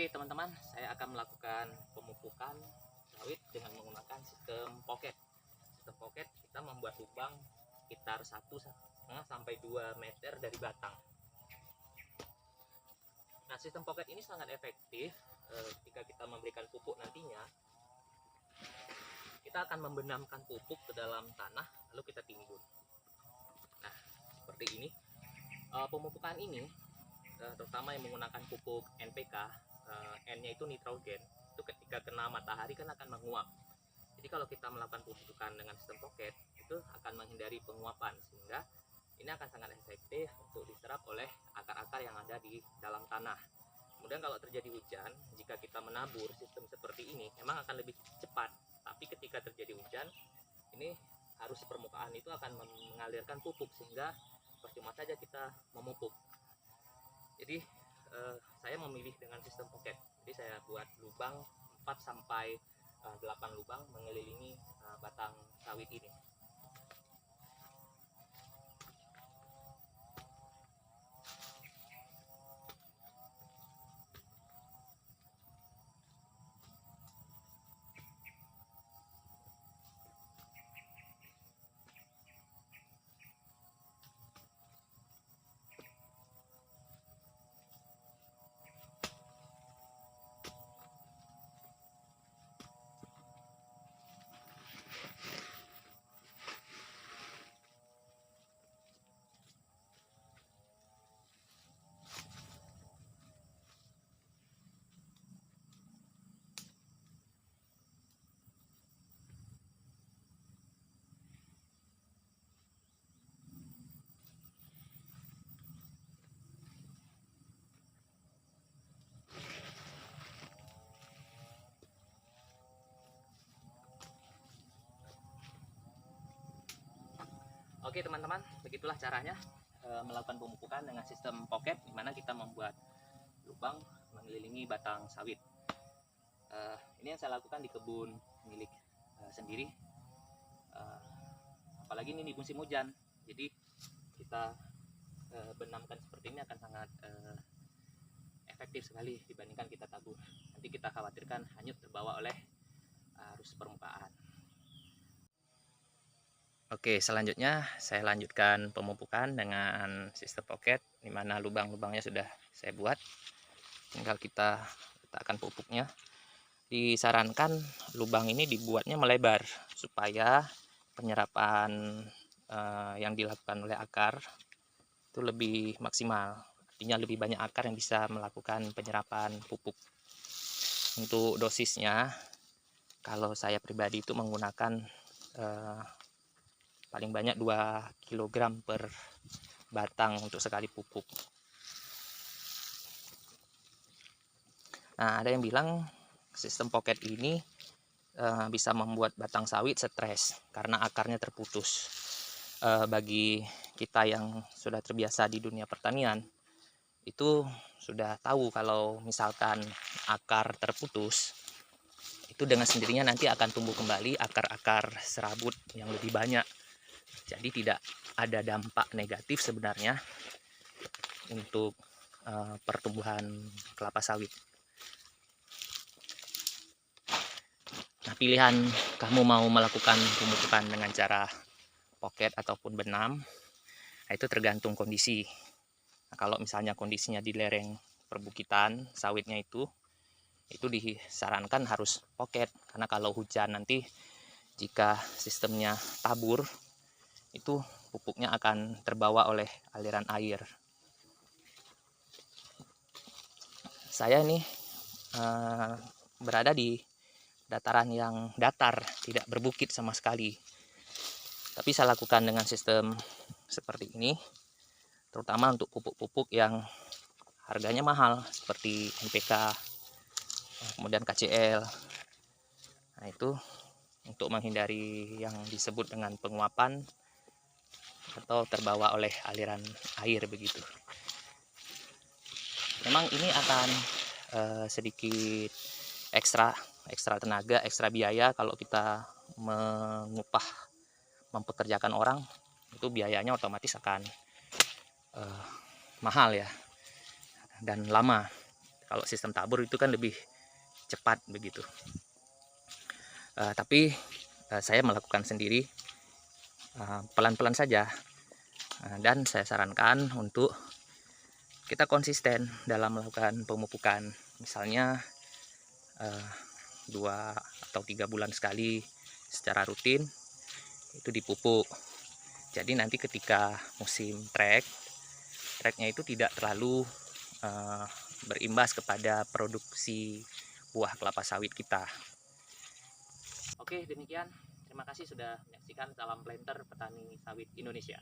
Oke teman-teman, saya akan melakukan pemupukan sawit dengan menggunakan sistem pocket. Sistem pocket kita membuat lubang sekitar 1,5 sampai 2 meter dari batang. Nah, sistem pocket ini sangat efektif ketika kita memberikan pupuk nantinya. Kita akan membenamkan pupuk ke dalam tanah, lalu kita timbun. Nah, seperti ini. Pemupukan ini, terutama yang menggunakan pupuk NPK, N-nya itu nitrogen, itu ketika kena matahari kan akan menguap. Jadi kalau kita melakukan pemupukan dengan sistem pocket, itu akan menghindari penguapan, sehingga ini akan sangat efektif untuk diserap oleh akar-akar yang ada di dalam tanah. Kemudian kalau terjadi hujan, jika kita menabur sistem seperti ini, memang akan lebih cepat. Tapi ketika terjadi hujan, ini arus permukaan itu akan mengalirkan pupuk, sehingga percuma saja kita memupuk. Jadi saya memilih dengan sistem pocket. Jadi saya buat lubang 4 sampai 8 lubang mengelilingi batang sawit ini. Oke teman-teman, begitulah caranya melakukan pemupukan dengan sistem pocket, di mana kita membuat lubang mengelilingi batang sawit. Ini yang saya lakukan di kebun milik sendiri, apalagi ini di musim hujan. Jadi kita benamkan seperti ini akan sangat efektif sekali dibandingkan kita tabur. Nanti kita khawatirkan hanyut terbawa oleh arus permukaan. Oke, selanjutnya saya lanjutkan pemupukan dengan sistem pocket, di mana lubang-lubangnya sudah saya buat. Tinggal kita letakkan pupuknya. Disarankan lubang ini dibuatnya melebar supaya penyerapan yang dilakukan oleh akar itu lebih maksimal. Artinya lebih banyak akar yang bisa melakukan penyerapan pupuk. Untuk dosisnya, kalau saya pribadi itu menggunakan paling banyak 2 kg per batang untuk sekali pupuk. Nah, ada yang bilang sistem pocket ini bisa membuat batang sawit stres karena akarnya terputus. Bagi kita yang sudah terbiasa di dunia pertanian, itu sudah tahu kalau misalkan akar terputus, itu dengan sendirinya nanti akan tumbuh kembali akar-akar serabut yang lebih banyak. Jadi tidak ada dampak negatif sebenarnya untuk pertumbuhan kelapa sawit. Nah, pilihan kamu mau melakukan pemupukan dengan cara pocket ataupun benam, nah itu tergantung kondisi. Nah, kalau misalnya kondisinya di lereng perbukitan sawitnya itu disarankan harus pocket, karena kalau hujan nanti jika sistemnya tabur, itu pupuknya akan terbawa oleh aliran air. Saya ini berada di dataran yang datar, tidak berbukit sama sekali. Tapi saya lakukan dengan sistem seperti ini, terutama untuk pupuk-pupuk yang harganya mahal seperti NPK, kemudian KCL. Nah, itu untuk menghindari yang disebut dengan penguapan atau terbawa oleh aliran air begitu. Memang ini akan sedikit ekstra tenaga, ekstra biaya kalau kita mempekerjakan orang, itu biayanya otomatis akan mahal ya, dan lama. Kalau sistem tabur itu kan lebih cepat begitu. Tapi saya melakukan sendiri pelan-pelan saja. Dan saya sarankan untuk kita konsisten dalam melakukan pemupukan. Misalnya 2 atau 3 bulan sekali secara rutin itu dipupuk. Jadi nanti ketika musim treknya itu tidak terlalu berimbas kepada produksi buah kelapa sawit kita. Oke, demikian. Terima kasih sudah menyaksikan Salam Planter Petani Sawit Indonesia.